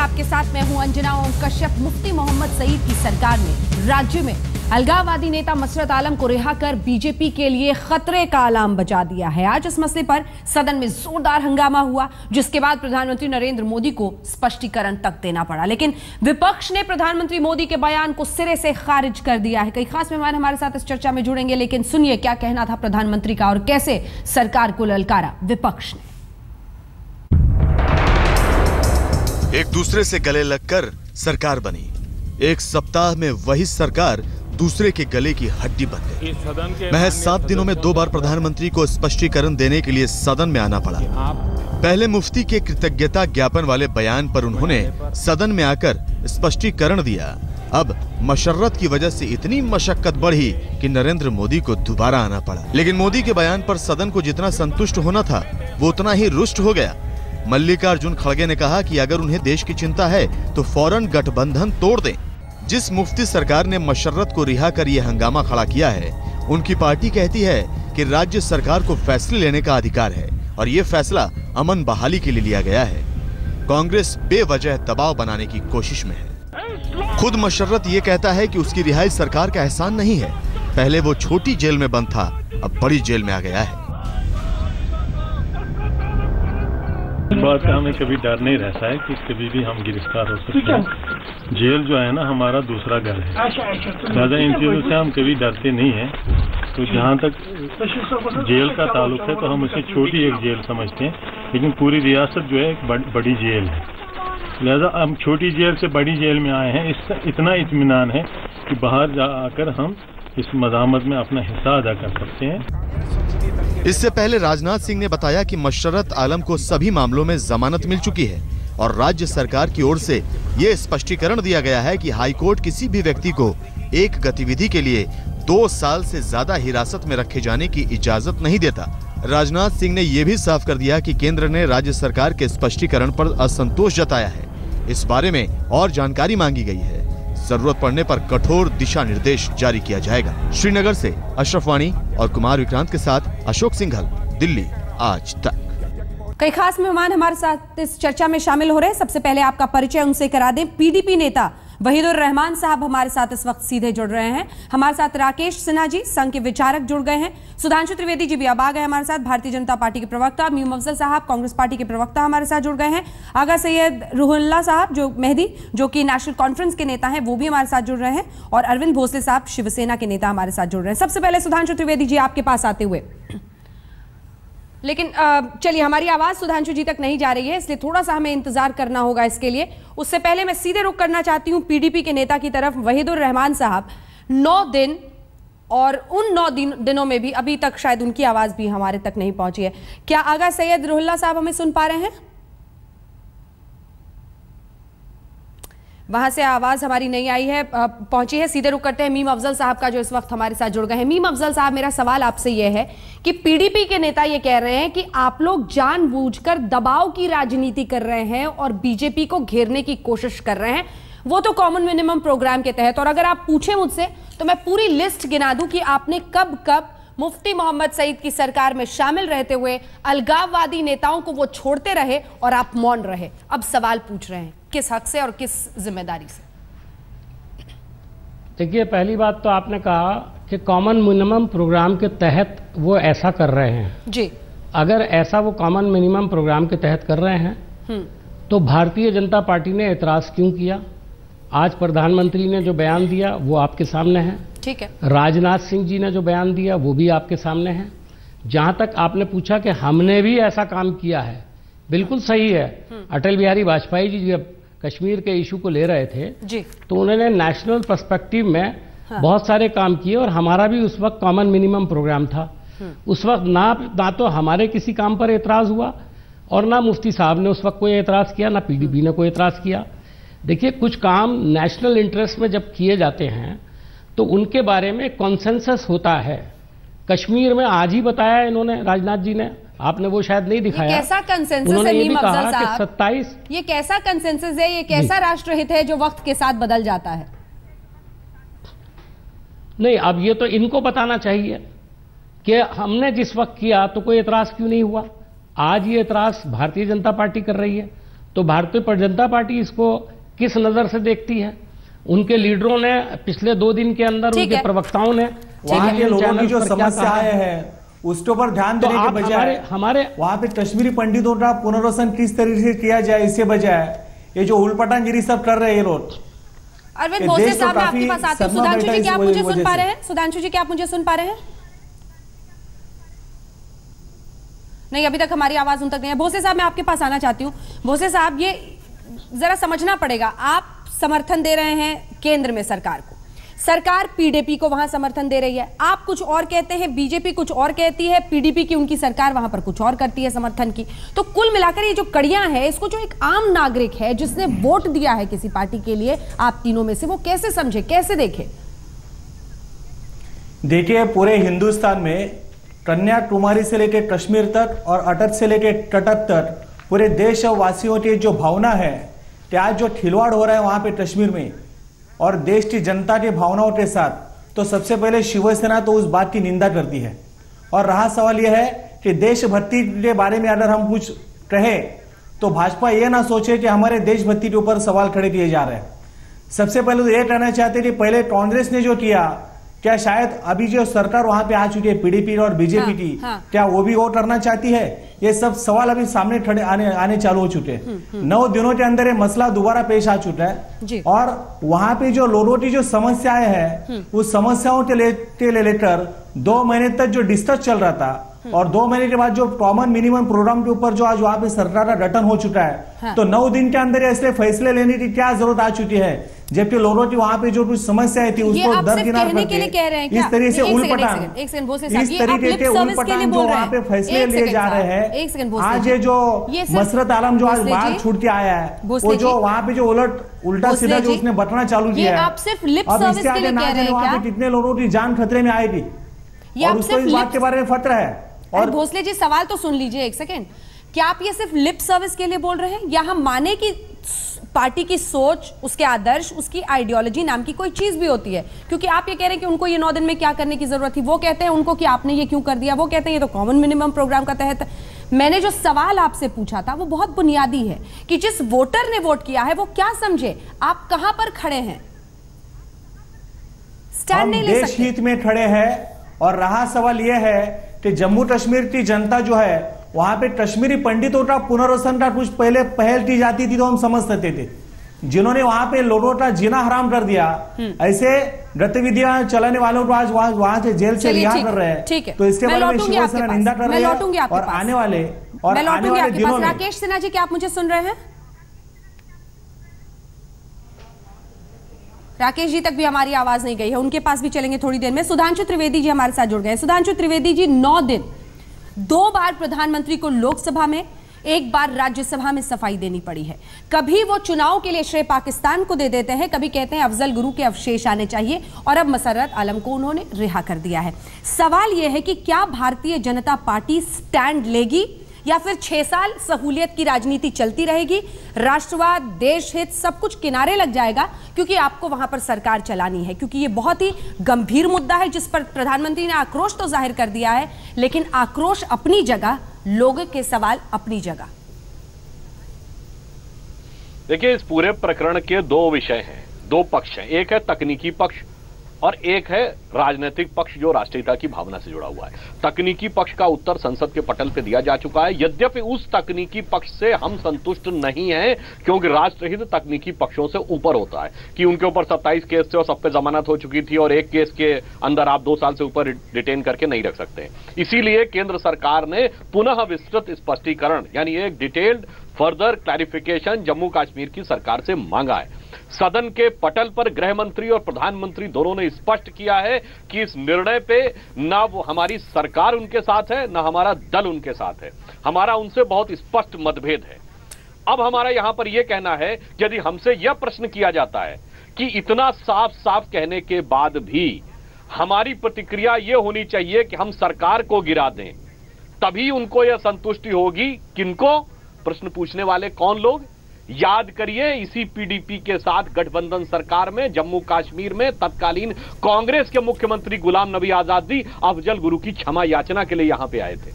आपके साथ मैं हूं अंजना ओम कश्यप। मुफ्ती मोहम्मद सईद की सरकार ने राज्य में अलगाववादी नेता मसरत आलम को रिहा कर बीजेपी के लिए खतरे का अलार्म बजा दिया है। आज इस मसले पर सदन में जोरदार हंगामा हुआ, जिसके बाद प्रधानमंत्री नरेंद्र मोदी को स्पष्टीकरण तक देना पड़ा। लेकिन विपक्ष ने प्रधानमंत्री मोदी के बयान को सिरे से खारिज कर दिया है। कई खास मेहमान हमारे साथ इस चर्चा में जुड़ेंगे, लेकिन सुनिए क्या कहना था प्रधानमंत्री का और कैसे सरकार को ललकारा विपक्ष ने। एक दूसरे से गले लगकर सरकार बनी। एक सप्ताह में वही सरकार दूसरे के गले की हड्डी बन गई। महज 7 दिनों में 2 बार प्रधानमंत्री को स्पष्टीकरण देने के लिए सदन में आना पड़ा। पहले मुफ्ती के कृतज्ञता ज्ञापन वाले बयान पर उन्होंने सदन में आकर स्पष्टीकरण दिया। अब मशर्रत की वजह से इतनी मशक्कत बढ़ी कि नरेंद्र मोदी को दोबारा आना पड़ा। लेकिन मोदी के बयान पर सदन को जितना संतुष्ट होना था वो उतना ही रुष्ट हो गया। मल्लिकार्जुन खड़गे ने कहा कि अगर उन्हें देश की चिंता है तो फौरन गठबंधन तोड़ दें। जिस मुफ्ती सरकार ने मशर्रत को रिहा कर यह हंगामा खड़ा किया है, उनकी पार्टी कहती है कि राज्य सरकार को फैसले लेने का अधिकार है और ये फैसला अमन बहाली के लिए लिया गया है। कांग्रेस बेवजह दबाव बनाने की कोशिश में है। खुद मशर्रत ये कहता है कि उसकी रिहाई सरकार का एहसान नहीं है। पहले वो छोटी जेल में बंद था, अब बड़ी जेल में आ गया है। इस बात का हमें कभी डर नहीं रहता है कि कभी भी हम गिरफ्तार हो सकते हैं। जेल जो है ना हमारा दूसरा घर है, ज़्यादा इन चीज़ों से हम कभी डरते नहीं हैं। तो जहाँ तक जेल का ताल्लुक है तो हम उसे छोटी एक जेल समझते हैं, लेकिन पूरी रियासत जो है एक बड़ी जेल है। लिहाजा हम छोटी जेल से बड़ी जेल में आए हैं। इसका इतना इत्मीनान है कि बाहर जाकर हम इस मज़ामत में अपना हिस्सा अदा कर सकते हैं। इससे पहले राजनाथ सिंह ने बताया कि मशर्रत आलम को सभी मामलों में जमानत मिल चुकी है और राज्य सरकार की ओर से ये स्पष्टीकरण दिया गया है कि हाईकोर्ट किसी भी व्यक्ति को एक गतिविधि के लिए 2 साल से ज्यादा हिरासत में रखे जाने की इजाजत नहीं देता। राजनाथ सिंह ने यह भी साफ कर दिया कि केंद्र ने राज्य सरकार के स्पष्टीकरण पर असंतोष जताया है। इस बारे में और जानकारी मांगी गई है। जरूरत पड़ने पर कठोर दिशा निर्देश जारी किया जाएगा। श्रीनगर से अशरफ वानी और कुमार विक्रांत के साथ अशोक सिंघल, दिल्ली आज तक। कई खास मेहमान हमारे साथ इस चर्चा में शामिल हो रहे हैं। सबसे पहले आपका परिचय उनसे करा दें। पीडीपी नेता वहीदुर रहमान साहब हमारे साथ इस वक्त सीधे जुड़ रहे हैं। हमारे साथ राकेश सिन्हा जी, संघ के विचारक, जुड़ गए हैं। सुधांशु त्रिवेदी जी भी अब आ गए हमारे साथ, भारतीय जनता पार्टी के प्रवक्ता। मीम अफजल साहब, कांग्रेस पार्टी के प्रवक्ता, हमारे साथ जुड़ गए हैं। आगा सैयद रुहुल्लाह साहब जो मेहदी, जो कि नेशनल कॉन्फ्रेंस के नेता हैं, वो भी हमारे साथ जुड़ रहे हैं। और अरविंद भोसले साहब, शिवसेना के नेता, हमारे साथ जुड़ रहे हैं। सबसे पहले सुधांशु त्रिवेदी जी आपके पास आते हुए, लेकिन चलिए हमारी आवाज सुधांशु जी तक नहीं जा रही है, इसलिए थोड़ा सा हमें इंतजार करना होगा इसके लिए। उससे पहले मैं सीधे रुख करना चाहती हूं पीडीपी के नेता की तरफ। वहीदुर रहमान साहब, 9 दिन और उन 9 दिनों में भी अभी तक शायद उनकी आवाज भी हमारे तक नहीं पहुंची है। क्या आगा सैयद रुहुल्लाह साहब हमें सुन पा रहे हैं? वहां से आवाज हमारी नहीं आई है, पहुंची है। सीधे रुक करते हैं मीम अफजल साहब का, जो इस वक्त हमारे साथ जुड़ गए हैं। मीम अफजल साहब, मेरा सवाल आपसे यह है कि पीडीपी के नेता ये कह रहे हैं कि आप लोग जानबूझकर दबाव की राजनीति कर रहे हैं और बीजेपी को घेरने की कोशिश कर रहे हैं, वो तो कॉमन मिनिमम प्रोग्राम के तहत। और अगर आप पूछें मुझसे तो मैं पूरी लिस्ट गिना दूं कि आपने कब कब मुफ्ती मोहम्मद सईद की सरकार में शामिल रहते हुए अलगाववादी नेताओं को वो छोड़ते रहे और आप मौन रहे। अब सवाल पूछ रहे हैं, किस हक से और किस जिम्मेदारी से? देखिए, पहली बात तो आपने कहा कि कॉमन मिनिमम प्रोग्राम के तहत वो ऐसा कर रहे हैं जी। अगर ऐसा वो कॉमन मिनिमम प्रोग्राम के तहत कर रहे हैं तो भारतीय जनता पार्टी ने एतराज क्यों किया? आज प्रधानमंत्री ने जो बयान दिया वो आपके सामने है, ठीक है। राजनाथ सिंह जी ने जो बयान दिया वो भी आपके सामने है। जहां तक आपने पूछा कि हमने भी ऐसा काम किया है, बिल्कुल सही है। अटल बिहारी वाजपेयी जी जब कश्मीर के इशू को ले रहे थे जी, तो उन्होंने नेशनल पर्सपेक्टिव में बहुत सारे काम किए और हमारा भी उस वक्त कॉमन मिनिमम प्रोग्राम था। उस वक्त ना तो हमारे किसी काम पर एतराज हुआ और ना मुफ्ती साहब ने उस वक्त कोई एतराज किया, ना पीडीपी ने कोई एतराज किया। देखिए, कुछ काम नेशनल इंटरेस्ट में जब किए जाते हैं तो उनके बारे में कॉन्सेंसस होता है। कश्मीर में आज ही बताया इन्होंने, राजनाथ जी ने, आपने वो शायद नहीं दिखाया। ये कैसा कंसेंसस है मीम अफजल साहब? 27। ये कैसा कंसेंसस है? ये कैसा राष्ट्रहित है जो वक्त के साथ बदल जाता है? नहीं, अब ये तो इनको बताना चाहिए कि हमने जिस वक्त किया तो कोई एतराज क्यों नहीं हुआ। आज ये एतराज भारतीय जनता पार्टी कर रही है, तो भारतीय जनता पार्टी इसको किस नजर से देखती है? उनके लीडरों ने पिछले 2 दिन के अंदर, उनके प्रवक्ताओं ने वहां के लोगों की जो समस्याएं हैं उसके ऊपर ध्यान देने के बजाय हमारे वहां पे कश्मीरी पंडितों का पुनर्वसन किस तरीके से किया जाए, इसके बजाय ये जो उलपटांगिरी सब कर रहे हैं ये लोग। अरविंद भोसले साहब, मैं आपके पास आती हूँ। सुधांशु जी, क्या आप मुझे सुन पा रहे हैं? सुधांशु जी, क्या आप मुझे सुन पा रहे हैं? नहीं, अभी तक हमारी आवाज उन तक नहीं है। भोसले साहब, मैं आपके पास आना चाहती हूँ। भोसले साहब, ये जरा समझना पड़ेगा, आप समर्थन दे रहे हैं केंद्र में सरकार को, सरकार पीडीपी को वहां समर्थन दे रही है, आप कुछ और कहते हैं, बीजेपी कुछ और कहती है, पीडीपी की उनकी सरकार वहां पर कुछ और करती है समर्थन की। तो कुल मिलाकर ये जो कड़ियां है, इसको जो एक आम नागरिक है जिसने वोट दिया है किसी पार्टी के लिए, आप तीनों में से, वो कैसे समझे, कैसे देखे? देखिए, पूरे हिंदुस्तान में कन्याकुमारी से लेकर कश्मीर तक और अटक से लेकर कटक तक पूरे देशवासियों की जो भावना है कि आज जो खिलवाड़ हो रहा है वहां पे कश्मीर में और देश की जनता की भावनाओं के साथ, तो सबसे पहले शिवसेना तो उस बात की निंदा करती है। और रहा सवाल यह है कि देशभक्ति के बारे में अगर हम कुछ कहें तो भाजपा ये ना सोचे कि हमारे देशभक्ति के ऊपर सवाल खड़े किए जा रहे हैं। सबसे पहले तो ये कहना चाहते कि पहले कांग्रेस ने जो किया, क्या शायद अभी जो सरकार वहां पे आ चुकी है पीडीपी और बीजेपी की, क्या वो भी वो करना चाहती है? ये सब सवाल अभी सामने खड़े आने चालू हो चुके हैं। 9 दिनों के अंदर ये मसला दोबारा पेश आ चुका है और वहां पे जो लोगों की जो समस्याएं हैं उस समस्याओं के लेकर 2 महीने तक जो डिस्कस चल रहा था और 2 महीने के बाद जो कॉमन मिनिमम प्रोग्राम के ऊपर जो आज वहां पे सरकार का गठन हो चुका है, तो 9 दिन के अंदर ऐसे फैसले लेने की क्या जरूरत आ चुकी है? जबकि लोगों की वहां पे जो कुछ समस्याएं थी उसको दरकिनार करके इस तरीके से उलपटान, इस तरीके के उलपटान जो वहां पे फैसले लिए जा रहे हैं। आज ये जो मसरत आलम जो आज बाहर छूट के आया है, वो जो वहां पे जो उल्टा सीधा जो उसने बटना चालू किया है, अब इसके आगे ना जाने वहां पे कितने लोगों की जान खतरे में आएगी और उसको इस बात के बारे में फत्र है। और भोसले जी, सवाल तो सुन लीजिए एक सेकेंड, क्या आप ये सिर्फ लिप सर्विस के लिए बोल रहे हैं या हम माने कि पार्टी की सोच, उसके आदर्श, उसकी आइडियोलॉजी नाम की कोई चीज भी होती है? क्योंकि आप ये कह रहे हैं कि उनको ये 9 दिन में क्या करने की जरूरत थी, वो कहते हैं उनको कि आपने ये क्यों कर दिया, वो कहते हैं ये तो कॉमन मिनिमम प्रोग्राम का तहत। मैंने जो सवाल आपसे पूछा था वो बहुत बुनियादी है कि जिस वोटर ने वोट किया है वो क्या समझे, आप कहां पर खड़े हैं? स्टैंड नहीं ले सकते, देश हित में खड़े हैं। और रहा सवाल यह है कि जम्मू कश्मीर की जनता जो है वहां पे कश्मीरी पंडितों का पुनर्वसन का कुछ पहले पहल की जाती थी तो हम समझ सकते थे। जिन्होंने वहां पे लोगों का जीना हराम कर दिया, ऐसे गतिविधियां चलाने वालों को आज वहां से जेल से रिहा कर रहे हैं, तो इसके बारे में शिवसेना निंदा कर रही है। और आने वाले दिनों में राकेश सिन्हा जी, क्या आप मुझे सुन रहे हैं? राकेश जी तक भी हमारी आवाज नहीं गई है, उनके पास भी चलेंगे थोड़ी देर में। सुधांशु त्रिवेदी जी हमारे साथ जुड़ गए। सुधांशु त्रिवेदी जी, 9 दिन, 2 बार प्रधानमंत्री को लोकसभा में, 1 बार राज्यसभा में सफाई देनी पड़ी है। कभी वो चुनाव के लिए श्रेय पाकिस्तान को दे देते हैं, कभी कहते हैं अफजल गुरु के अवशेष आने चाहिए, और अब मसर्रत आलम को उन्होंने रिहा कर दिया है। सवाल यह है कि क्या भारतीय जनता पार्टी स्टैंड लेगी या फिर 6 साल सहूलियत की राजनीति चलती रहेगी, राष्ट्रवाद, देश हित सब कुछ किनारे लग जाएगा क्योंकि आपको वहां पर सरकार चलानी है? क्योंकि ये बहुत ही गंभीर मुद्दा है जिस पर प्रधानमंत्री ने आक्रोश तो जाहिर कर दिया है, लेकिन आक्रोश अपनी जगह, लोगों के सवाल अपनी जगह। देखिए, इस पूरे प्रकरण के 2 विषय हैं, 2 पक्ष हैं। एक है तकनीकी पक्ष और एक है राजनीतिक पक्ष जो राष्ट्रीयता की भावना से जुड़ा हुआ है। तकनीकी पक्ष का उत्तर संसद के पटल पे दिया जा चुका है। यद्यपि उस तकनीकी पक्ष से हम संतुष्ट नहीं हैं, क्योंकि राष्ट्रहित तकनीकी पक्षों से ऊपर होता है कि उनके ऊपर 27 केस थे और सब पे जमानत हो चुकी थी और एक केस के अंदर आप 2 साल से ऊपर डिटेन करके नहीं रख सकते। इसीलिए केंद्र सरकार ने पुनः विस्तृत स्पष्टीकरण, यानी एक detailed further clarification Jammu Kashmir की सरकार से मांगा है। सदन के पटल पर गृह मंत्री और प्रधानमंत्री दोनों ने स्पष्ट किया है कि इस निर्णय पे ना वो हमारी सरकार उनके साथ है, ना हमारा दल उनके साथ है। हमारा उनसे बहुत स्पष्ट मतभेद है। अब हमारा यहां पर यह कहना है, यदि हमसे यह प्रश्न किया जाता है कि इतना साफ साफ कहने के बाद भी हमारी प्रतिक्रिया यह होनी चाहिए कि हम सरकार को गिरा दें, तभी उनको यह संतुष्टि होगी। किनको? प्रश्न पूछने वाले कौन लोग? याद करिए, इसी पीडीपी के साथ गठबंधन सरकार में जम्मू कश्मीर में तत्कालीन कांग्रेस के मुख्यमंत्री गुलाम नबी आजाद अफजल गुरु की क्षमा याचना के लिए यहां पे आए थे।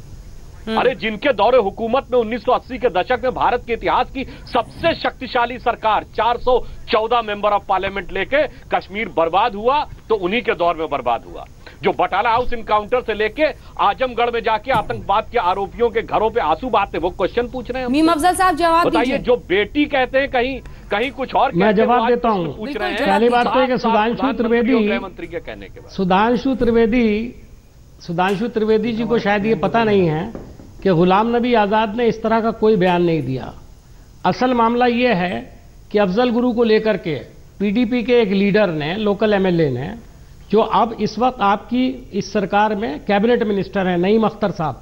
अरे जिनके दौरे हुकूमत में 1980 के दशक में भारत के इतिहास की सबसे शक्तिशाली सरकार 414 मेंबर ऑफ पार्लियामेंट लेके कश्मीर बर्बाद हुआ, तो उन्हीं के दौर में बर्बाद हुआ। जो बटाला हाउस इनकाउंटर से लेके आजमगढ़ में जाके आतंकवाद के आरोपियों के घरों पे आंसू बहाते वो क्वेश्चन पूछ रहे हैं। मीम अफजल साहब जवाब बताइए, जो बेटी कहते हैं कहीं कुछ और, मैं जवाब देता हूं। पूछ रहे हैं। पहली बात तो है कि सुधांशु त्रिवेदी जी को शायद ये पता नहीं है कि गुलाम नबी आजाद ने इस तरह का कोई बयान नहीं दिया। असल मामला ये है कि अफजल गुरु को लेकर के पीडीपी के एक लीडर ने, लोकल एमएलए ने, जो अब इस वक्त आपकी इस सरकार में कैबिनेट मिनिस्टर हैं, नईम अख्तर साहब,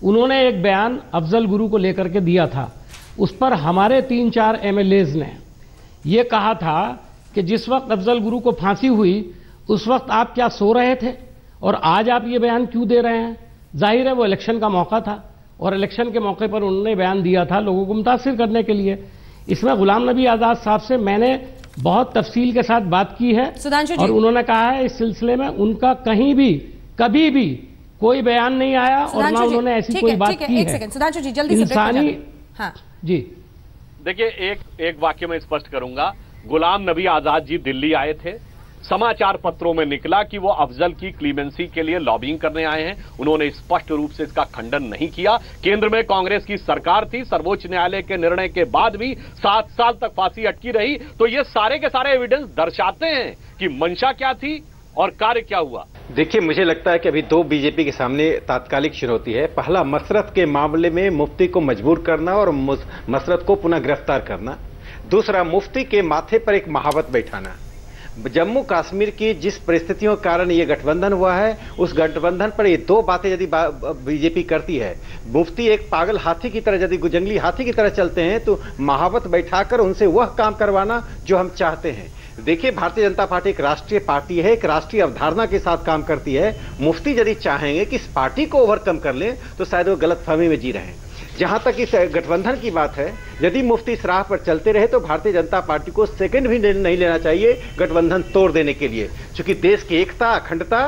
उन्होंने एक बयान अफजल गुरु को लेकर के दिया था। उस पर हमारे 3-4 एमएलएज ने ये कहा था कि जिस वक्त अफजल गुरु को फांसी हुई उस वक्त आप क्या सो रहे थे और आज आप ये बयान क्यों दे रहे हैं? जाहिर है वो इलेक्शन का मौका था और इलेक्शन के मौके पर उन्होंने बयान दिया था लोगों को मुतासिर करने के लिए। इसमें गुलाम नबी आजाद साहब से मैंने बहुत तफसील के साथ बात की है और उन्होंने कहा है इस सिलसिले में उनका कहीं भी कभी भी कोई बयान नहीं आया और ना उन्होंने ऐसी कोई बात की है। सुधांशु जी जल्दी से इंसानी हाँ जी देखिए, एक वाक्य में स्पष्ट करूंगा। गुलाम नबी आजाद जी दिल्ली आए थे, समाचार पत्रों में निकला कि वो अफजल की क्लीमेंसी के लिए लॉबिंग करने आए हैं। उन्होंने स्पष्ट रूप से इसका खंडन नहीं किया। केंद्र में कांग्रेस की सरकार थी, सर्वोच्च न्यायालय के निर्णय के बाद भी 7 साल तक फांसी अटकी रही। तो ये सारे के सारे एविडेंस दर्शाते हैं कि मंशा क्या थी और कार्य क्या हुआ। देखिए, मुझे लगता है कि अभी 2 बीजेपी के सामने तात्कालिक चुनौती है। पहला, मसरत के मामले में मुफ्ती को मजबूर करना और मसरत को पुनः गिरफ्तार करना। दूसरा, मुफ्ती के माथे पर एक महावत बैठाना। जम्मू कश्मीर की जिस परिस्थितियों के कारण ये गठबंधन हुआ है, उस गठबंधन पर ये 2 बातें यदि बीजेपी करती है, मुफ्ती एक पागल हाथी की तरह, यदि जंगली हाथी की तरह चलते हैं, तो महावत बैठाकर उनसे वह काम करवाना जो हम चाहते हैं। देखिए, भारतीय जनता पार्टी एक राष्ट्रीय पार्टी है, एक राष्ट्रीय अवधारणा के साथ काम करती है। मुफ्ती यदि चाहेंगे कि इस पार्टी को ओवरकम कर लें तो शायद वो गलतफहमी में जी रहे हैं। जहां तक इस गठबंधन की बात है, यदि मुफ्ती इस राह पर चलते रहे तो भारतीय जनता पार्टी को सेकंड भी नहीं लेना चाहिए गठबंधन तोड़ देने के लिए, क्योंकि देश की एकता, अखंडता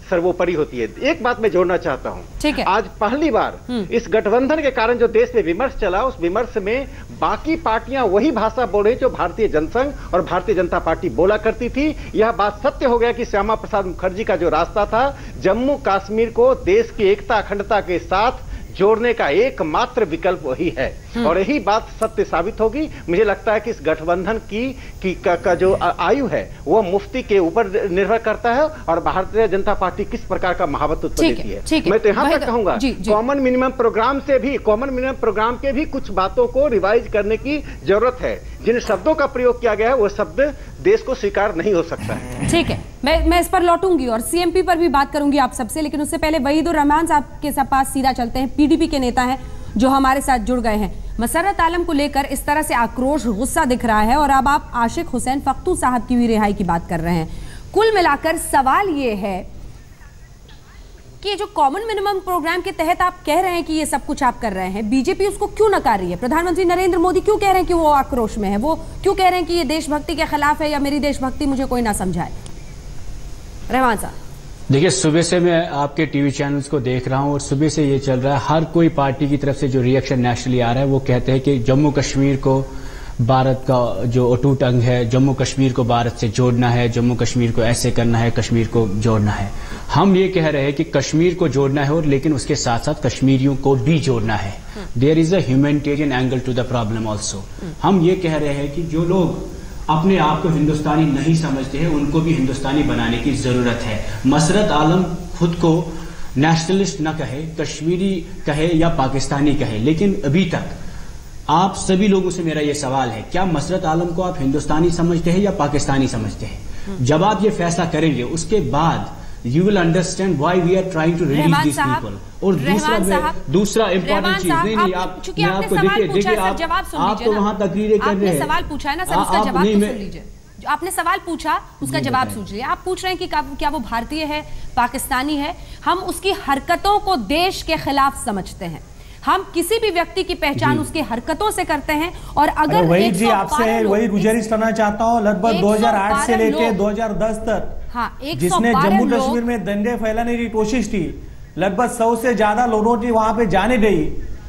सर्वोपरि होती है। एक बात मैं जोड़ना चाहता हूं, आज पहली बार इस गठबंधन के कारण जो देश में विमर्श चला, उस विमर्श में बाकी पार्टियां वही भाषा बोल रही जो भारतीय जनसंघ और भारतीय जनता पार्टी बोला करती थी। यह बात सत्य हो गया कि श्यामा प्रसाद मुखर्जी का जो रास्ता था जम्मू कश्मीर को देश की एकता, अखंडता के साथ जोड़ने का एकमात्र विकल्प वही है और यही बात सत्य साबित होगी। मुझे लगता है कि इस गठबंधन का जो आयु है वो मुफ्ती के ऊपर निर्भर करता है और भारतीय जनता पार्टी किस प्रकार का महावत उत्तर देती है। मैं तो यहाँ तक कहूंगा कॉमन मिनिमम प्रोग्राम के भी कुछ बातों को रिवाइज करने की जरूरत है। जिन शब्दों का प्रयोग किया गया है वो शब्द देश को स्वीकार नहीं हो सकता है। ठीक है, मैं इस पर लौटूंगी और सीएमपी पर भी बात करूंगी आप सबसे, लेकिन उससे पहले वहीदुर रहमान साहब के पास सीधा चलते हैं। पीडीपी के नेता हैं जो हमारे साथ जुड़ गए हैं। मसर्रत आलम को लेकर इस तरह से आक्रोश, गुस्सा दिख रहा है और अब आप आशिक हुसैन फख्तू साहब की हुई रिहाई की बात कर रहे हैं। कुल मिलाकर सवाल ये है कि जो कॉमन मिनिमम प्रोग्राम के तहत आप कह रहे हैं कि ये सब कुछ आप कर रहे हैं, बीजेपी उसको क्यों नकार रही है? प्रधानमंत्री नरेंद्र मोदी क्यों कह रहे हैं कि वो आक्रोश में है? वो क्यों कह रहे हैं कि ये देशभक्ति के खिलाफ है या मेरी देशभक्ति मुझे कोई ना समझाए? रहमान साहब, देखिए, सुबह से मैं आपके टीवी चैनल्स को देख रहा हूं और सुबह से ये चल रहा है, हर कोई पार्टी की तरफ से जो रिएक्शन नेशनली आ रहा है वो कहते हैं कि जम्मू कश्मीर को भारत का जो अटूट अंग है, जम्मू कश्मीर को भारत से जोड़ना है, जम्मू कश्मीर को ऐसे करना है, कश्मीर को जोड़ना है। हम ये कह रहे हैं कि कश्मीर को जोड़ना है और लेकिन उसके साथ साथ कश्मीरियों को भी जोड़ना है। There is a humanitarian angle to the problem also. हम ये कह रहे हैं कि जो लोग अपने आप को हिंदुस्तानी नहीं समझते हैं उनको भी हिंदुस्तानी बनाने की जरूरत है। मसरत आलम खुद को नेशनलिस्ट न कहे, कश्मीरी कहे या पाकिस्तानी कहे, लेकिन अभी तक आप सभी लोगों से मेरा ये सवाल है, क्या मसरत आलम को आप हिंदुस्तानी समझते हैं या पाकिस्तानी समझते हैं? जब आप ये फैसला करेंगे उसके बाद you will understand why we are trying to release this people. और दूसरा इंपॉर्टेंट चीज, नहीं आप देखिए आप तो वहां तकरीरें कर रहे हैं। सवाल पूछा है ना सर, उसका जवाब सुन लीजिए। आपने सवाल पूछा, उसका जवाब सुन लीजिए। आप पूछ रहे हैं कि क्या वो भारतीय है, पाकिस्तानी है? हम उसकी हरकतों को देश के खिलाफ समझते हैं। हम किसी भी व्यक्ति की पहचान उसकी हरकतों से करते हैं। और अगर वही जी आपसे वही गुजारिश करना चाहता हूं, लगभग 2008 से लेकर 2010 तक जिसने जम्मू कश्मीर में दंगे फैलाने की कोशिश की, लगभग 100 से ज्यादा लोगों की वहां पे जाने गई,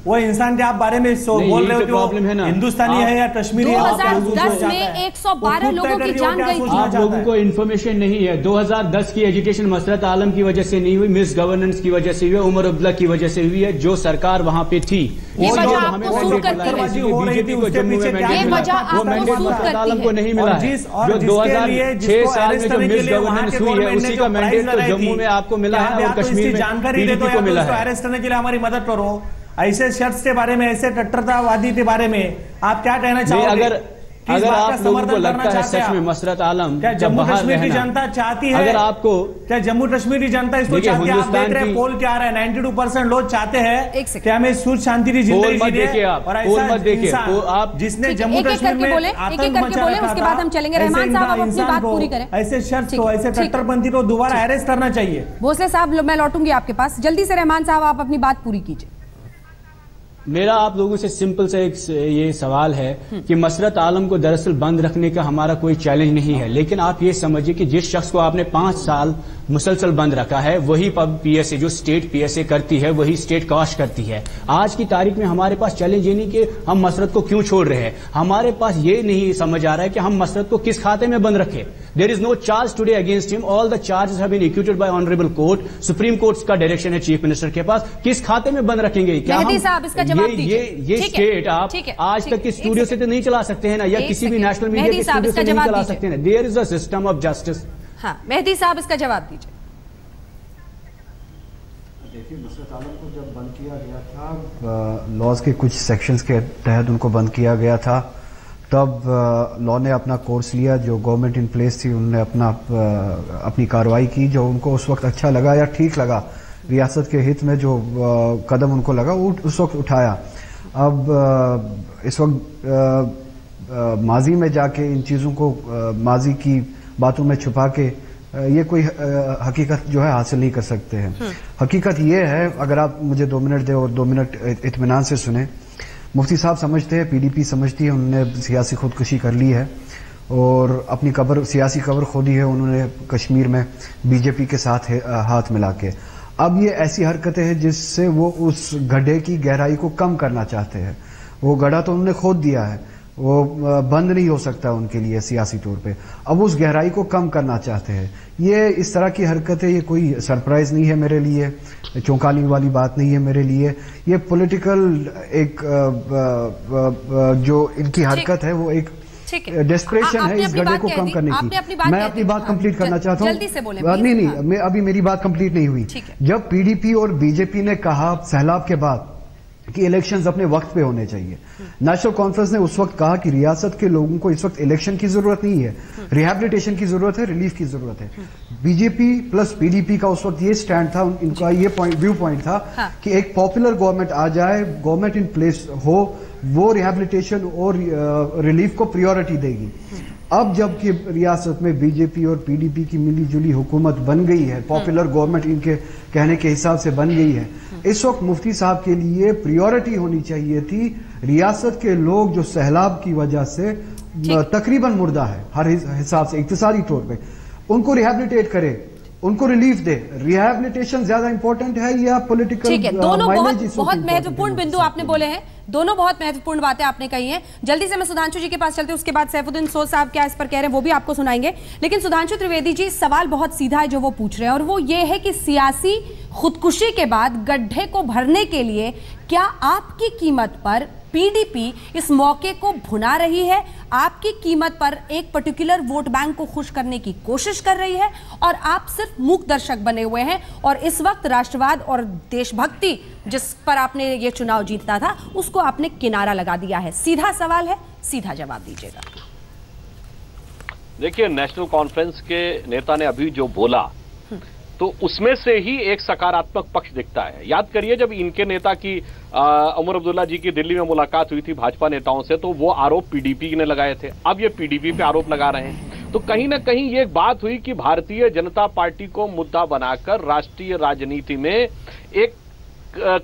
वो इंसान के आप बारे में बोल रहे हो प्रॉब्लम है ना, हिंदुस्तानी है या कश्मीरी है? 2010 में 112 लोगों की जान गई थी। आप लोगों को इन्फॉर्मेशन नहीं है। 2010 की एजुकेशन मसरत आलम की वजह से नहीं हुई, मिस गवर्नेंस की वजह से हुई है, उमर अब्दुल्ला की वजह से हुई है, जो सरकार वहां पे थी। ये वजह आपको सूट करती है, बीजेपी को जम्मू में ये वजह आपको सूट करती आलम को है। नहीं मिला है। जो 2006 साल में जो मिस गवर्नेंस हुई है उसी का मैंडेट तो जम्मू में आपको मिला है और कश्मीर में जानकारी दे दो को मिला है। अरेस्ट करने के लिए हमारी मदद करो। ऐसे शख्स के बारे में, ऐसे कट्टरतावादी के बारे में आप क्या कहना चाहोगे? अगर आप लोगों को लगता है सच में मसरत आलम क्या जम्मू कश्मीर की जनता चाहती है, अगर आपको क्या जम्मू कश्मीर की जनता इसको चाहती है? आप देख रहे हैं पोल क्या आ रहा है, 92% लोग चाहते हैं कि हमें सुख शांति की जिंदगी जिए। और ऐसा आप जिसने जम्मू कश्मीर में आतंक मचाया था, उसके बाद हम चलेंगे। रहमान साहब आप अपनी बात पूरी करें। ऐसे शख्स को, ऐसे कट्टरपंथी को दोबारा अरेस्ट करना चाहिए। भोसले साहब मैं लौटूंगी आपके पास, जल्दी से रहमान साहब आप अपनी बात पूरी कीजिए। मेरा आप लोगों से सिंपल से एक ये सवाल है कि मसरत आलम को दरअसल बंद रखने का हमारा कोई चैलेंज नहीं है, लेकिन आप ये समझिए कि जिस शख्स को आपने 5 साल मुसलसल बंद रखा है वही पीएसए जो स्टेट पीएसए करती है वही स्टेट काश करती है। आज की तारीख में हमारे पास चैलेंज ये नहीं कि हम मसरत को क्यों छोड़ रहे हैं, हमारे पास ये नहीं समझ आ रहा है कि हम मसरत को किस खाते में बंद रखें। There is no charge today against him, all the charges have been acquitted by honourable court. Supreme court का डायरेक्शन है चीफ मिनिस्टर के पास, किस खाते में बंद रखेंगे? क्या हम ये स्टेट आप आज तक के स्टूडियो से तो नहीं चला सकते हैं ना, या किसी भी नेशनल मीडिया के स्टूडियो से नहीं चला सकते हैं। There is a system of justice. हाँ, मेहदी साहब इसका जवाब दीजिए। देखिए, मसरत आलम को जब बंद किया गया था, लॉज के कुछ सेक्शंस के तहत उनको बंद किया गया था, तब लॉ ने अपना कोर्स लिया, जो गवर्नमेंट इन प्लेस थी उन्होंने अपनी कार्रवाई की, जो उनको उस वक्त अच्छा लगा या ठीक लगा, रियासत के हित में जो कदम उनको लगा वो उस वक्त उठाया। अब इस वक्त माजी में जाके इन चीज़ों को, माजी की बातों में छुपा के ये कोई हकीकत जो है हासिल नहीं कर सकते हैं। हकीकत ये है, अगर आप मुझे 2 मिनट दें और 2 मिनट इत्मीनान से सुने। मुफ्ती साहब समझते हैं, पीडीपी समझती है उन्होंने सियासी खुदकुशी कर ली है और अपनी कब्र, सियासी कब्र खोदी है उन्होंने कश्मीर में बीजेपी के साथ हाथ मिला के। अब ये ऐसी हरकतें हैं जिससे वो उस गड्ढे की गहराई को कम करना चाहते हैं। वो गड्ढा तो उन्होंने खोद दिया है, वो बंद नहीं हो सकता उनके लिए सियासी तौर पे। अब उस गहराई को कम करना चाहते हैं। ये इस तरह की हरकतें, ये कोई सरप्राइज नहीं है मेरे लिए, चौंकाने वाली बात नहीं है मेरे लिए। ये पॉलिटिकल एक जो इनकी हरकत है वो एक डेस्परेशन है इस गड्ढे को कम करने की। मैं अपनी बात कंप्लीट करना चाहता हूँ। नहीं, मैं अभी मेरी बात कंप्लीट नहीं हुई। जब पीडीपी और बीजेपी ने कहा सैलाब के बाद कि इलेक्शंस अपने वक्त पे होने चाहिए, नेशनल कॉन्फ्रेंस ने उस वक्त कहा कि रियासत के लोगों को इस वक्त इलेक्शन की जरूरत नहीं है, रिहैबिलिटेशन की जरूरत है, रिलीफ की जरूरत है। बीजेपी प्लस पीडीपी का उस वक्त ये स्टैंड था, इनका ये व्यू पॉइंट था कि एक पॉपुलर गवर्नमेंट आ जाए, गवर्नमेंट इन प्लेस हो, वो रिहैबिलिटेशन और रिलीफ को प्रायोरिटी देगी। अब जबकि रियासत में बीजेपी और पीडीपी की मिलीजुली हुकूमत बन गई है, पॉपुलर गवर्नमेंट इनके कहने के हिसाब से बन गई है, इस वक्त मुफ्ती साहब के लिए प्रायोरिटी होनी चाहिए थी रियासत के लोग जो सैलाब की वजह से तकरीबन मुर्दा है हर हिसाब से, इक्तिसादी तौर पे, उनको रिहैबिलिटेट करे, उनको रिलीफ दे। रिहैबिलिटेशन ज्यादा इंपॉर्टेंट है या पॉलिटिकल? ठीक है, दोनों बहुत महत्वपूर्ण बिंदु आपने बोले हैं, दोनों बहुत महत्वपूर्ण बातें आपने कही हैं। जल्दी से मैं सुधांशु जी के पास चलती हूं, उसके बाद सैफुद्दीन सोज साहब क्या इस पर कह रहे हैं वो भी आपको सुनाएंगे। लेकिन सुधांशु त्रिवेदी जी, सवाल बहुत सीधा है जो वो पूछ रहे हैं, और वो ये है कि सियासी खुदकुशी के बाद गड्ढे को भरने के लिए क्या आपकी कीमत पर पीडीपी इस मौके को भुना रही है, आपकी कीमत पर एक पर्टिकुलर वोट बैंक को खुश करने की कोशिश कर रही है, और आप सिर्फ मूक दर्शक बने हुए हैं, और इस वक्त राष्ट्रवाद और देशभक्ति जिस पर आपने ये चुनाव जीता था उसको आपने किनारा लगा दिया है? सीधा सवाल है, सीधा जवाब दीजिएगा। देखिए, नेशनल कॉन्फ्रेंस के नेता ने अभी जो बोला तो उसमें से ही एक सकारात्मक पक्ष दिखता है। याद करिए, जब इनके नेता की उमर अब्दुल्ला जी की दिल्ली में मुलाकात हुई थी भाजपा नेताओं से, तो वो आरोप पीडीपी ने लगाए थे, अब ये पीडीपी पे आरोप लगा रहे हैं। तो कहीं ना कहीं ये बात हुई कि भारतीय जनता पार्टी को मुद्दा बनाकर राष्ट्रीय राजनीति में एक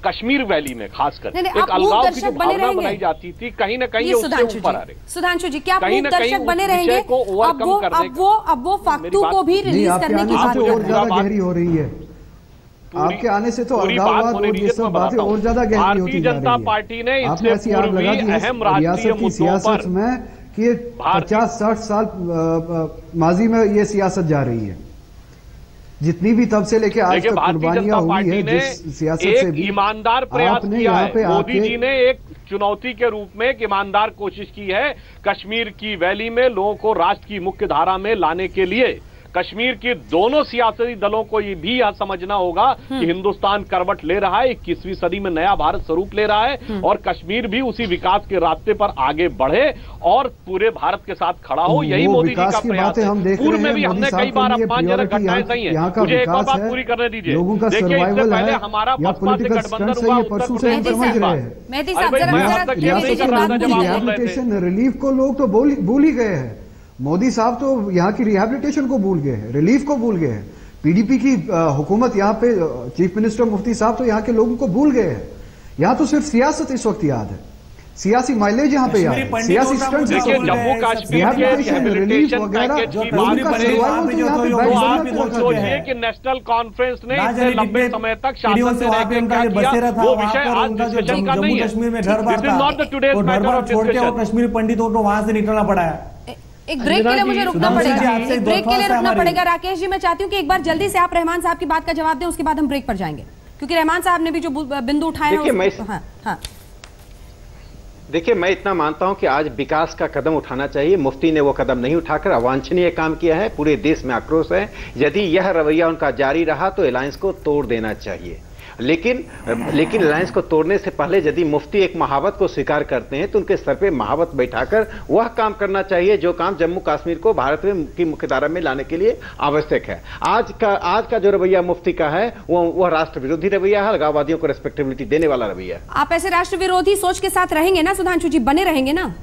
कश्मीर वैली में खासकर एक अलगाव की जो भावना बनाई जाती थी, कहीं ना कहीं उससे ऊपर आ रही। सुधांशु जी, क्या आप मूक दर्शक बने रहेंगे? अब वो फाख्तू को भी रिलीज करने की बात कर रहे हैं। गहरी हो रही है। आपके आने से तो अलगाववाद और ये सब बातें और ज्यादा गहरी होती जा रही है। भारतीय जनता पार्टी ने इससे पूर्व भी अहम राष्ट्रीय मुद्दों पर में कि 50-60 साल माजी में ये सियासत जा रही है, जितनी भी तब से लेके आज तक कुर्बानियां हुई है जिस सियासत से भी ईमानदार प्रयास किया है। मोदी जी ने एक चुनौती के रूप में एक ईमानदार कोशिश की है कश्मीर की वैली में लोगों को राष्ट्र की मुख्य धारा में लाने के लिए। कश्मीर के दोनों सियासी दलों को ये भी यह समझना होगा कि हिंदुस्तान करवट ले रहा है, 21वीं सदी में नया भारत स्वरूप ले रहा है और कश्मीर भी उसी विकास के रास्ते पर आगे बढ़े और पूरे भारत के साथ खड़ा हो। यही मोदी जी का प्रयास है। पूर्व में भी हमने कई बार अपमानजनक घटनाएं सही है। मुझे एक और बात पूरी करने दीजिए। देखिए, इससे पहले हमारा बसपा से गठबंधन हुआ उत्तर प्रदेश में, रिलीफ को लोग तो भूल ही गए हैं। मोदी साहब तो यहाँ की रिहैबिलिटेशन को भूल गए हैं, रिलीफ को भूल गए हैं। पीडीपी की हुकूमत यहाँ पे चीफ मिनिस्टर मुफ्ती साहब तो यहाँ के लोगों को भूल गए हैं। यहाँ तो सिर्फ सियासत इस वक्त याद है, सियासी माइलेज यहाँ पे याद है, सियासी स्टंट। जम्मू कश्मीर के रिहैबिलिटेशन पैकेज की बात करें तो सोचिए कि नेशनल कॉन्फ्रेंस ने इतने लंबे समय तक शासन में रह के क्या किया, वो विषय आज डिस्कशन का नहीं है। This is not the today's matter of discussion. Kashmir पंडितों को वहां से निकलना पड़ा है। एक ब्रेक के लिए मुझे रुकना पड़ेगा, एक ब्रेक के लिए रुकना पड़ेगा। राकेश जी, मैं चाहती हूँ कि एक बार जल्दी से आप रहमान साहब की बात का जवाब दें, उसके बाद हम ब्रेक पर जाएंगे, क्योंकि रहमान साहब ने भी जो बिंदु उठाए हैं। देखिए, मैं इतना मानता हूं कि आज विकास का कदम उठाना चाहिए। मुफ्ती ने वो कदम नहीं उठाकर अवांछनीय काम किया है। पूरे देश में आक्रोश है। यदि यह रवैया उनका जारी रहा तो अलायंस को तोड़ देना चाहिए। लेकिन अलायंस को तोड़ने से पहले यदि मुफ्ती एक महावत को स्वीकार करते हैं तो उनके सर पे महावत बैठाकर वह काम करना चाहिए जो काम जम्मू कश्मीर को भारत में की मुख्यधारा में लाने के लिए आवश्यक है। आज का जो रवैया मुफ्ती का है वह राष्ट्र विरोधी रवैया है, अलगाववादियों को रेस्पेक्टेबिलिटी देने वाला रवैया है। आप ऐसे राष्ट्र विरोधी सोच के साथ रहेंगे ना सुधांशु जी, बने रहेंगे ना?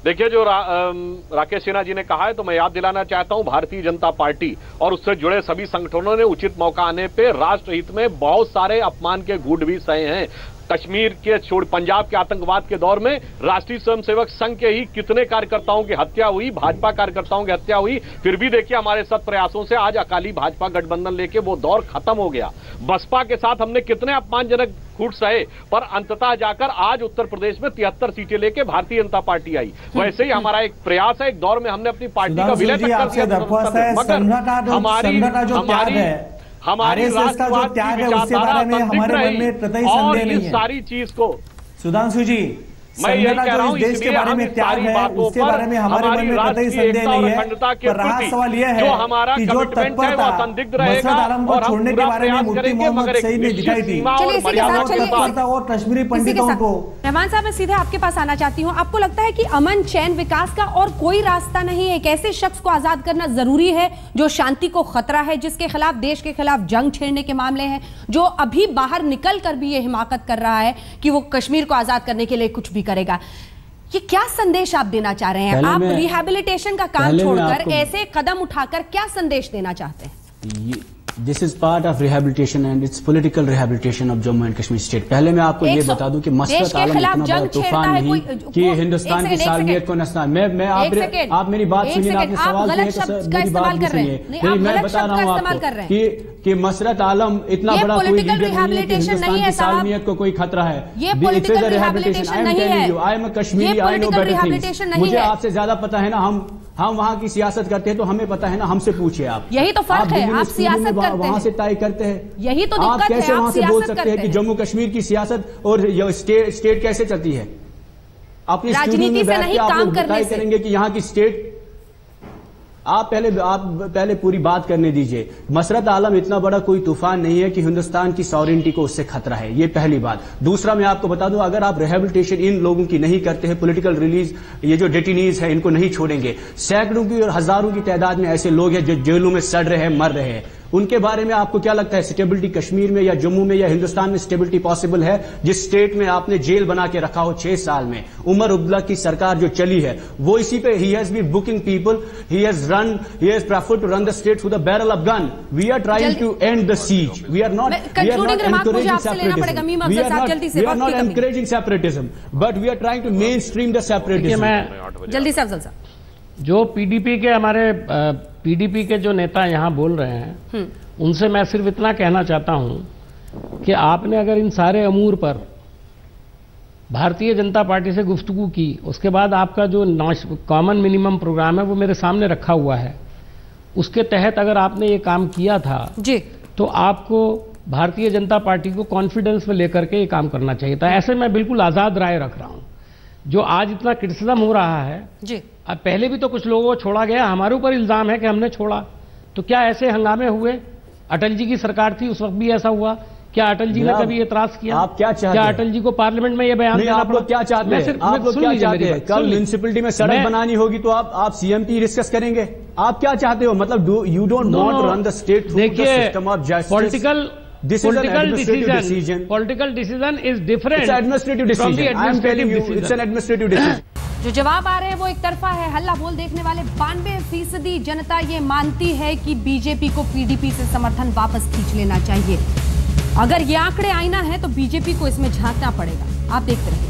देखिए, जो राकेश सिन्हा जी ने कहा है तो मैं याद दिलाना चाहता हूं, भारतीय जनता पार्टी और उससे जुड़े सभी संगठनों ने उचित मौका आने पे राष्ट्र हित में बहुत सारे अपमान के घूंट भी सहे हैं। कश्मीर के छोड़ पंजाब के आतंकवाद के दौर में राष्ट्रीय स्वयंसेवक संघ के ही कितने कार्यकर्ताओं की हत्या हुई, भाजपा कार्यकर्ताओं की हत्या हुई, फिर भी देखिए हमारे सत प्रयासों से आज अकाली भाजपा गठबंधन लेके वो दौर खत्म हो गया। बसपा के साथ हमने कितने अपमानजनक घूंट सहे, पर अंततः जाकर आज उत्तर प्रदेश में 73 सीटें लेके भारतीय जनता पार्टी आई। वैसे ही हमारा एक प्रयास है, एक दौर में हमने अपनी पार्टी का विलय तक कर दिया, हमारी राष्ट्रवाद की विचारधारा और इस सारी चीज को सुधांशु जी मैं यही कह रहा हूं, इसलिए हम इस सारी बातों पर हमारी राष्ट्रीय एकता और अखंडता के प्रति जो हमारा कमिटमेंट है वो संदिग्ध रहेगा और हम पूरा प्रयास करेंगे, मगर एक निश्चित सीमा और मर्यादा के साथ। और कश्मीरी पंडितों को रहमान साहब, मैं सीधे आपके पास आना चाहती हूँ। आपको लगता है कि अमन, चैन, विकास का और कोई रास्ता नहीं है? एक ऐसे शख्स को आजाद करना जरूरी है जो शांति को खतरा है, जिसके खिलाफ, देश के खिलाफ जंग छेड़ने के मामले हैं, जो अभी बाहर निकल कर भी ये हिमाकत कर रहा है कि वो कश्मीर को आजाद करने के लिए कुछ भी करेगा। ये क्या संदेश आप देना चाह रहे हैं? आप रिहैबिलिटेशन का काम छोड़कर ऐसे कदम उठाकर क्या संदेश देना चाहते हैं? This is part of rehabilitation and it's political rehabilitation of Jammu and Kashmir state. पहले मैं आपको ये बता दूं कि मसरत आलम इतना बड़ा तूफान नहीं कि हिंदुस्तान की सालमियत को नस्ता। मैं आप मेरी बात सुनिए, आपने सवाल किए तो मेरी बात भी सुनिए। मैं बता रहा हूँ आपको कि मसरत आलम इतना बड़ा कोई लीडर नहीं है कि हिंदुस्तान की सालमियत को कोई खतरा है। I am Kashmiri, I know better. मुझे आपसे ज्यादा पता है ना, हम वहां की सियासत करते हैं तो हमें पता है ना, हमसे पूछिए आप। यही तो फर्क है, आप सियासत करते हैं, वहां से तय करते हैं। यही तो आप कैसे वहां से बोल सकते हैं कि जम्मू कश्मीर की सियासत और स्टेट कैसे चलती है? अपनी स्टूडियो में बैठ के आप लोग तय करेंगे कि यहाँ की स्टेट। आप पहले पूरी बात करने दीजिए। मसरत आलम इतना बड़ा कोई तूफान नहीं है कि हिंदुस्तान की सॉवरेनिटी को उससे खतरा है, ये पहली बात। दूसरा, मैं आपको बता दूं, अगर आप रिहैबिलिटेशन इन लोगों की नहीं करते हैं, पॉलिटिकल रिलीज, ये जो डिटेनीज है इनको नहीं छोड़ेंगे, सैकड़ों की और हजारों की तादाद में ऐसे लोग हैं जो जेलों में सड़ रहे हैं, मर रहे हैं, उनके बारे में आपको क्या लगता है? स्टेबिलिटी कश्मीर में या जम्मू में या हिंदुस्तान में स्टेबिलिटी पॉसिबल है? जिस स्टेट में आपने जेल बना के रखा हो 6 साल में, उमर अब्दुल्ला की सरकार जो चली है वो इसी पे he has been booking people, he has preferred to run the state through the barrel of gun. We are trying to end the siege, we are not encouraging separatism, but we are trying to mainstream the separatism। जल्दी से अफजल साहब, जो PDP के हमारे PDP के जो नेता यहाँ बोल रहे हैं उनसे मैं सिर्फ इतना कहना चाहता हूँ कि आपने अगर इन सारे अमूर पर भारतीय जनता पार्टी से गुफ्तगू की, उसके बाद आपका जो कॉमन मिनिमम प्रोग्राम है वो मेरे सामने रखा हुआ है, उसके तहत अगर आपने ये काम किया था जी, तो आपको भारतीय जनता पार्टी को कॉन्फिडेंस में लेकर के ये काम करना चाहिए था। ऐसे मैं बिल्कुल आज़ाद राय रख रहा हूँ। जो आज इतना क्रिटिसिज्म हो रहा है जी, अब पहले भी तो कुछ लोगों को छोड़ा गया, हमारे ऊपर इल्ज़ाम है कि हमने छोड़ा, तो क्या ऐसे हंगामे हुए? अटल जी की सरकार थी उस वक्त भी ऐसा हुआ? क्या अटल जी ने कभी एतराज किया? आप क्या चाहते क्या हैं? अटल जी को पार्लियामेंट में ये बयान देना आप लोग क्या चाहते हैं? आप लोग क्या चाहते हैं? कल म्युनिसिपैलिटी में सड़क बनानी होगी तो आप सीएमटी डिस्कस करेंगे? आप क्या चाहते हो? मतलब you don't want to run the state through the system of justice. Political decision is different. It's administrative decision. I am telling you it's an administrative decision. जो जवाब आ रहे हैं वो एक तरफा है। हल्ला बोल देखने वाले 92% जनता ये मानती है कि बीजेपी को पीडीपी से समर्थन वापस खींच लेना चाहिए। अगर ये आंकड़े आईना है तो बीजेपी को इसमें झांकना पड़ेगा। आप देखते रहिए।